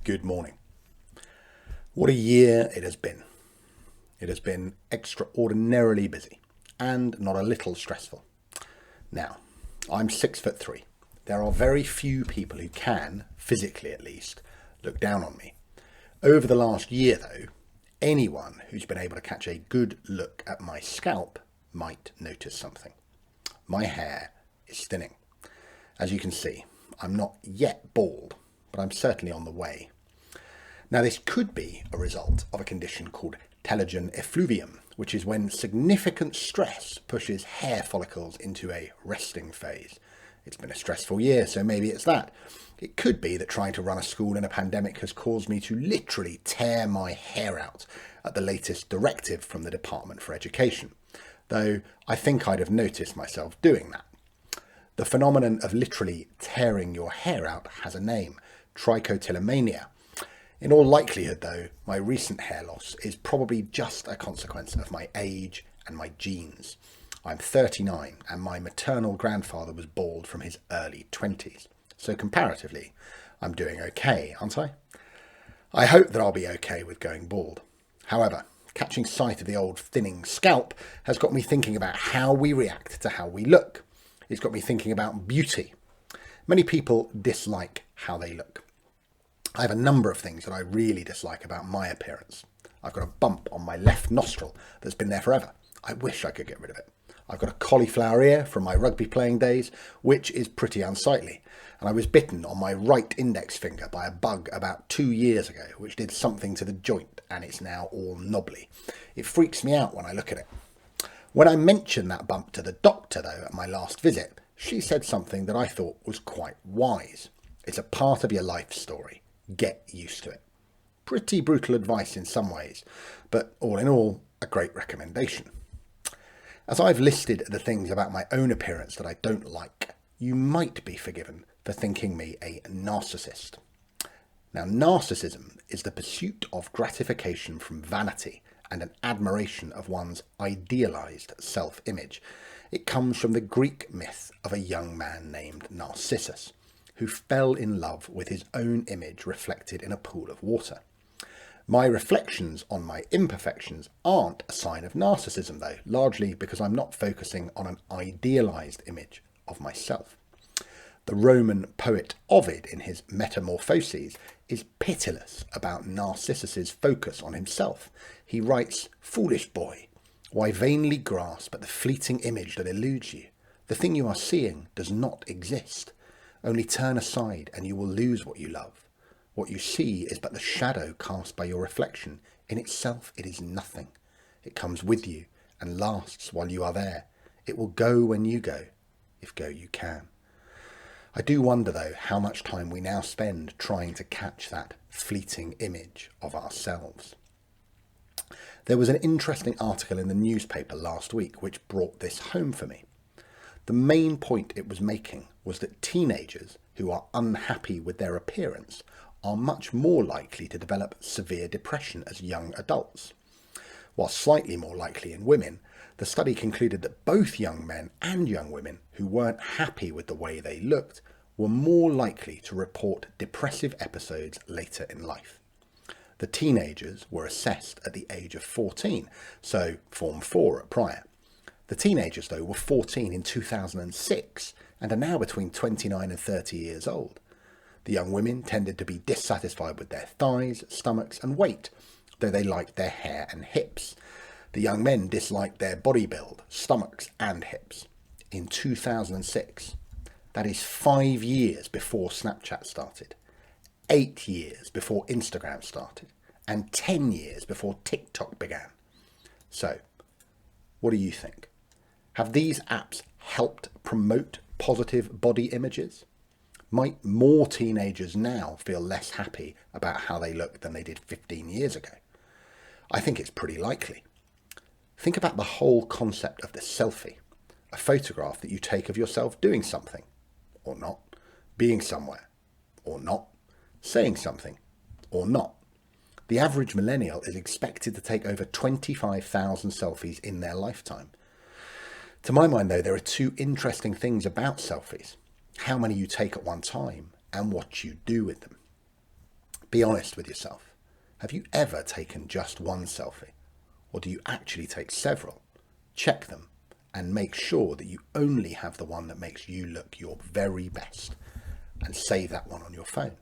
Good morning. What a year it has been. It has been extraordinarily busy and not a little stressful. Now, I'm 6'3". There are very few people who can, physically at least, look down on me. Over the last year, though, anyone who's been able to catch a good look at my scalp might notice something. My hair is thinning. As you can see, I'm not yet bald, but I'm certainly on the way. Now, this could be a result of a condition called telogen effluvium, which is when significant stress pushes hair follicles into a resting phase. It's been a stressful year, so maybe it's that. It could be that trying to run a school in a pandemic has caused me to literally tear my hair out at the latest directive from the Department for Education, though I think I'd have noticed myself doing that. The phenomenon of literally tearing your hair out has a name: trichotillomania. In all likelihood, though, my recent hair loss is probably just a consequence of my age and my genes. I'm 39 and my maternal grandfather was bald from his early 20s. So comparatively, I'm doing okay, aren't I? I hope that I'll be okay with going bald. However, catching sight of the old thinning scalp has got me thinking about how we react to how we look. It's got me thinking about beauty. Many people dislike how they look. I have a number of things that I really dislike about my appearance. I've got a bump on my left nostril that's been there forever. I wish I could get rid of it. I've got a cauliflower ear from my rugby playing days, which is pretty unsightly. And I was bitten on my right index finger by a bug about 2 years ago, which did something to the joint, and it's now all knobbly. It freaks me out when I look at it. When I mentioned that bump to the doctor, though, at my last visit, she said something that I thought was quite wise. It's a part of your life story. Get used to it. Pretty brutal advice in some ways, but all in all, a great recommendation. As I've listed the things about my own appearance that I don't like, you might be forgiven for thinking me a narcissist. Now, narcissism is the pursuit of gratification from vanity and an admiration of one's idealised self-image. It comes from the Greek myth of a young man named Narcissus, who fell in love with his own image reflected in a pool of water. My reflections on my imperfections aren't a sign of narcissism, though, largely because I'm not focusing on an idealised image of myself. The Roman poet Ovid, in his Metamorphoses, is pitiless about Narcissus's focus on himself. He writes, "Foolish boy, why vainly grasp at the fleeting image that eludes you? The thing you are seeing does not exist. Only turn aside and you will lose what you love. What you see is but the shadow cast by your reflection. In itself it is nothing. It comes with you and lasts while you are there. It will go when you go, if go you can." I do wonder, though, how much time we now spend trying to catch that fleeting image of ourselves. There was an interesting article in the newspaper last week which brought this home for me. The main point it was making was that teenagers who are unhappy with their appearance are much more likely to develop severe depression as young adults. While slightly more likely in women, the study concluded that both young men and young women who weren't happy with the way they looked were more likely to report depressive episodes later in life. The teenagers were assessed at the age of 14, so Form 4 at Prior. The teenagers, though, were 14 in 2006 and are now between 29 and 30 years old. The young women tended to be dissatisfied with their thighs, stomachs and weight, though they liked their hair and hips. The young men disliked their body build, stomachs and hips. In 2006, that is 5 years before Snapchat started, 8 years before Instagram started, and 10 years before TikTok began. So, what do you think? Have these apps helped promote positive body images? Might more teenagers now feel less happy about how they look than they did 15 years ago? I think it's pretty likely. Think about the whole concept of the selfie, a photograph that you take of yourself doing something, or not, being somewhere, or not, saying something, or not. The average millennial is expected to take over 25,000 selfies in their lifetime. To my mind, though, there are two interesting things about selfies: how many you take at one time and what you do with them. Be honest with yourself. Have you ever taken just one selfie? Or do you actually take several? Check them and make sure that you only have the one that makes you look your very best, and save that one on your phone.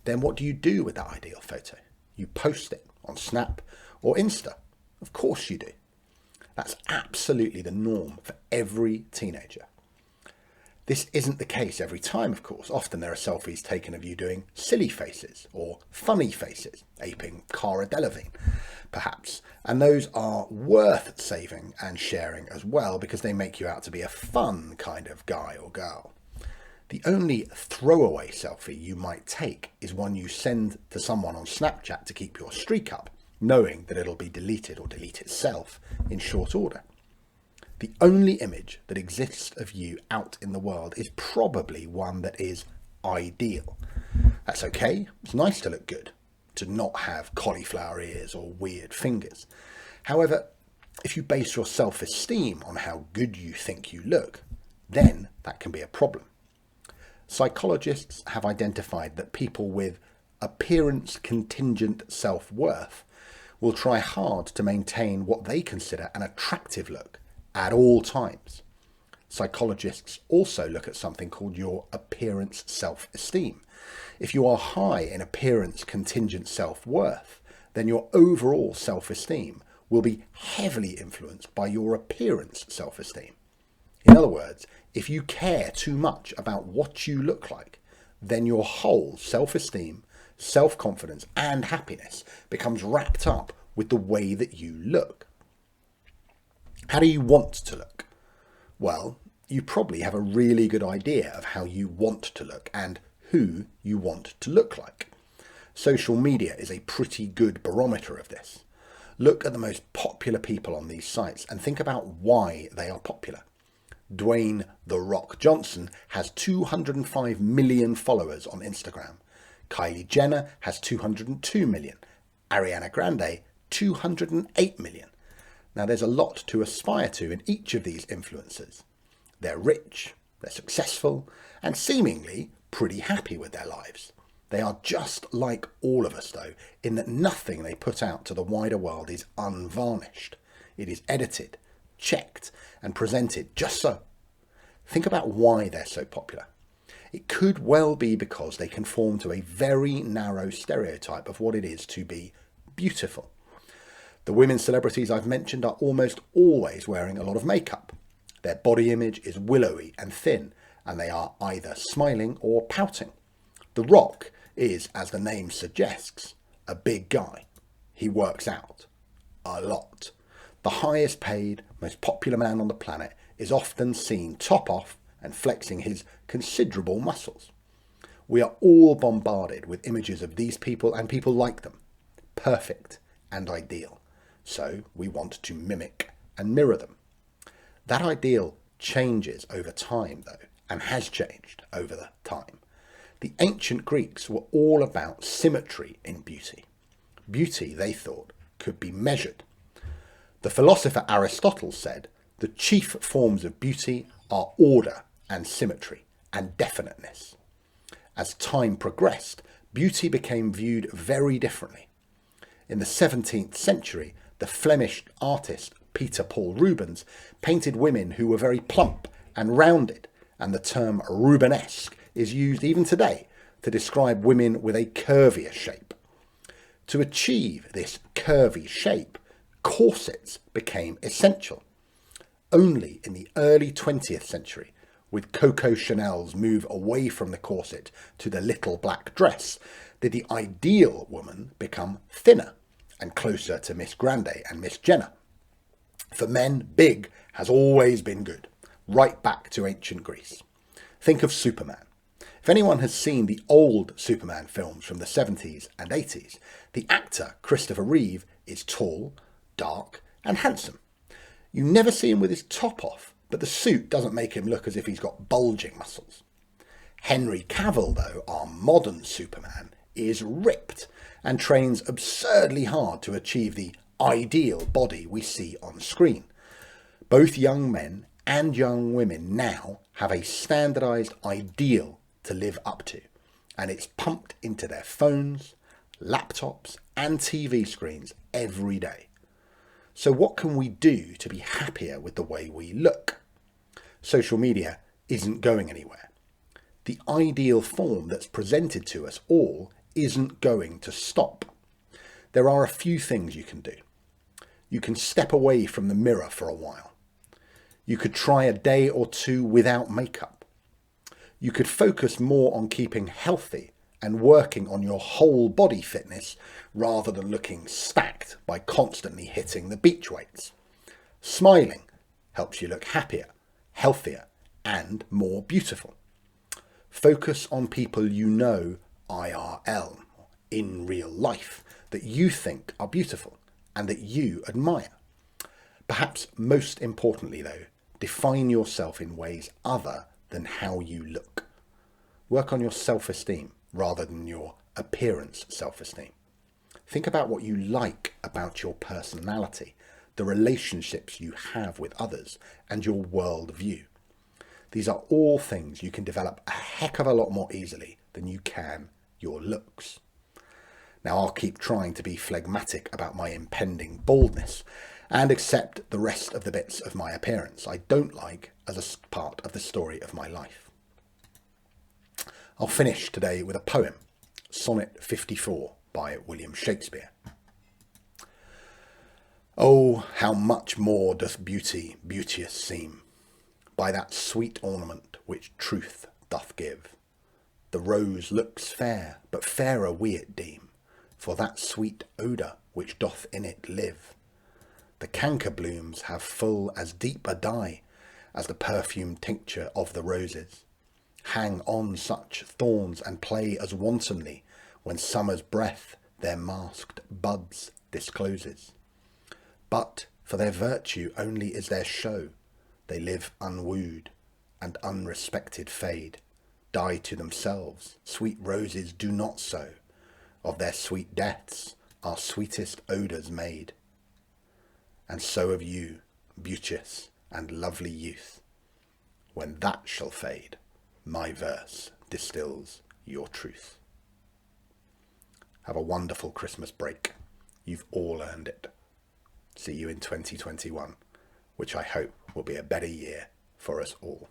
Then what do you do with that ideal photo? You post it on Snap or Insta. Of course you do. That's absolutely the norm for every teenager. This isn't the case every time, of course. Often there are selfies taken of you doing silly faces or funny faces, aping Cara Delevingne, perhaps. And those are worth saving and sharing as well, because they make you out to be a fun kind of guy or girl. The only throwaway selfie you might take is one you send to someone on Snapchat to keep your streak up, knowing that it'll be deleted or delete itself in short order. The only image that exists of you out in the world is probably one that is ideal. That's okay. It's nice to look good, to not have cauliflower ears or weird fingers. However, if you base your self-esteem on how good you think you look, then that can be a problem. Psychologists have identified that people with appearance contingent self-worth will try hard to maintain what they consider an attractive look at all times. Psychologists also look at something called your appearance self-esteem. If you are high in appearance contingent self-worth, then your overall self-esteem will be heavily influenced by your appearance self-esteem. In other words, if you care too much about what you look like, then your whole self-esteem, self-confidence and happiness becomes wrapped up with the way that you look. How do you want to look? Well, you probably have a really good idea of how you want to look and who you want to look like. Social media is a pretty good barometer of this. Look at the most popular people on these sites and think about why they are popular. Dwayne "The Rock" Johnson has 205 million followers on Instagram. Kylie Jenner has 202 million. Ariana Grande, 208 million. Now, there's a lot to aspire to in each of these influencers. They're rich, they're successful, and seemingly pretty happy with their lives. They are just like all of us, though, in that nothing they put out to the wider world is unvarnished. It is edited, checked, and presented just so. Think about why they're so popular. It could well be because they conform to a very narrow stereotype of what it is to be beautiful. The women celebrities I've mentioned are almost always wearing a lot of makeup. Their body image is willowy and thin, and they are either smiling or pouting. The Rock is, as the name suggests, a big guy. He works out a lot. The highest paid, most popular man on the planet is often seen top off and flexing his considerable muscles. We are all bombarded with images of these people and people like them, perfect and ideal. So we want to mimic and mirror them. That ideal changes over time, though, and has changed over the time. The ancient Greeks were all about symmetry in beauty. Beauty, they thought, could be measured. The philosopher Aristotle said, the chief forms of beauty are order and symmetry and definiteness. As time progressed, beauty became viewed very differently. In the 17th century, the Flemish artist Peter Paul Rubens painted women who were very plump and rounded, and the term Rubenesque is used even today to describe women with a curvier shape. To achieve this curvy shape, corsets became essential. Only in the early 20th century, with Coco Chanel's move away from the corset to the little black dress, did the ideal woman become thinner and closer to Miss Grande and Miss Jenner. For men, big has always been good, right back to ancient Greece. Think of Superman. If anyone has seen the old Superman films from the 70s and 80s, the actor Christopher Reeve is tall, dark, and handsome. You never see him with his top off, but the suit doesn't make him look as if he's got bulging muscles. Henry Cavill, though, our modern Superman, is ripped and trains absurdly hard to achieve the ideal body we see on screen. Both young men and young women now have a standardised ideal to live up to, and it's pumped into their phones, laptops and TV screens every day. So what can we do to be happier with the way we look? Social media isn't going anywhere. The ideal form that's presented to us all isn't going to stop. There are a few things you can do. You can step away from the mirror for a while. You could try a day or two without makeup. You could focus more on keeping healthy and working on your whole body fitness rather than looking stacked by constantly hitting the beach weights. Smiling helps you look happier, healthier, and more beautiful. Focus on people you know IRL, in real life, that you think are beautiful and that you admire. Perhaps most importantly though, define yourself in ways other than how you look. Work on your self-esteem rather than your appearance self-esteem. Think about what you like about your personality, the relationships you have with others, and your worldview. These are all things you can develop a heck of a lot more easily than you can your looks. Now, I'll keep trying to be phlegmatic about my impending baldness and accept the rest of the bits of my appearance I don't like as a part of the story of my life. I'll finish today with a poem, Sonnet 54 by William Shakespeare. Oh, how much more doth beauty beauteous seem, by that sweet ornament which truth doth give. The rose looks fair, but fairer we it deem, for that sweet odour which doth in it live. The canker blooms have full as deep a dye as the perfumed tincture of the roses. Hang on such thorns and play as wantonly when summer's breath their masked buds discloses. But for their virtue only is their show, they live unwooed and unrespected fade, die to themselves, sweet roses do not so, of their sweet deaths are sweetest odours made. And so of you, beauteous and lovely youth, when that shall fade, my verse distills your truth. Have a wonderful Christmas break. You've all earned it. See you in 2021, which I hope will be a better year for us all.